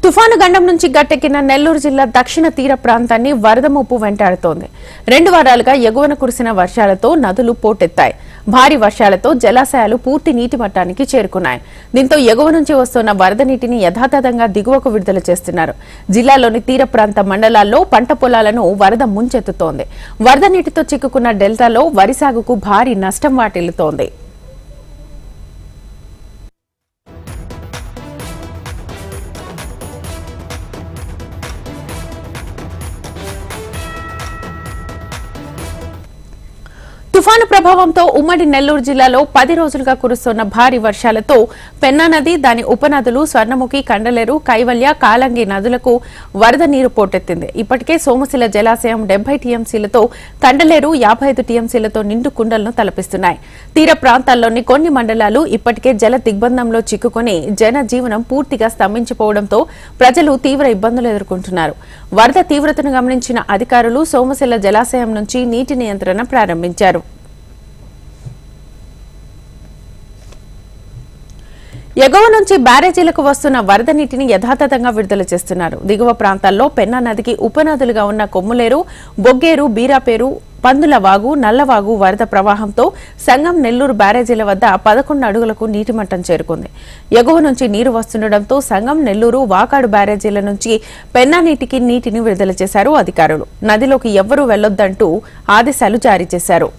తుఫాను గండం నుంచి గట్టెక్కిన నెల్లూరు జిల్లా దక్షిణ తీర ప్రాంతాన్ని వరద ముప్పు వెంటాడుతోంది. 2 వారాలుగా ఎగువన కురిసిన వర్షాలతో నదులు పోటెత్తాయి. భారీ వర్షాలతో జలాశయాలు పూర్తి నీటి మట్టానికి చేరుకున్నాయి. దీంతో ఎగువ నుంచి వస్తున్న వరద నీటిని యథాతథంగా దిగువకు విడుదల చేస్తున్నారు. జిల్లాలోని తీర ప్రాంత మండలాల్లో పంట పొలాలను వరద ముంచెత్తుతోంది. వరద నీటితో చిక్కుకున్న డెల్టాలో వరి సాగుకు భారీ నష్టం వాటిల్లుతోంది. తుఫాను ప్రభావంతో ఉమ్మడి నెల్లూరు జిల్లాలో 10 రోజులుగా కురుస్తున్న భారీ వర్షాలతో పెన్నా నది, దాని ఉపనదులు స్వర్ణముఖి, కండలేరు, కైవల్య, కాలంగి నదులకు వరద నీరు పోటెత్తింది. ఇప్పటికే సోమశిల జలాశయం 70 టీఎంసీలతో, కండలేరు 55 టీఎంసీలతో నిండు కుండలను తలపిస్తున్నాయి. తీర ప్రాంతాల్లోని కొన్ని మండలాలు ఇప్పటికే జల దిగ్బంధంలో చిక్కుకుని జనజీవనం పూర్తిగా స్తంభించిపోవడంతో ప్రజలు తీవ్ర ఇబ్బందులు ఎదుర్కొంటున్నారు. వరద తీవ్రతను గమనించిన అధికారులు సోమశిల జలాశయం నుంచి నీటి నియంత్రణ ప్రారంభించారు. ఎగువ నుంచి బ్యారేజీలకు వస్తున్న వరద నీటిని యథాతథంగా విడుదల చేస్తున్నారు. దిగువ ప్రాంతాల్లో పెన్నా నదికి ఉపనదులుగా ఉన్న కొమ్ములేరు, బొగ్గేరు, బీరాపేరు, పందులవాగు, నల్లవాగు వరద ప్రవాహంతో సంగం, నెల్లూరు బ్యారేజీల వద్ద 11 అడుగులకు నీటి మట్టం చేరుకుంది. ఎగువ నుంచి నీరు వస్తుండటంతో సంగం, నెల్లూరు, వాకాడు బ్యారేజీల నుంచి పెన్నా నీటిని విడుదల చేశారు అధికారులు. నదిలోకి ఎవ్వరూ వెళ్లొద్దంటూ ఆదేశాలు జారీ చేశారు.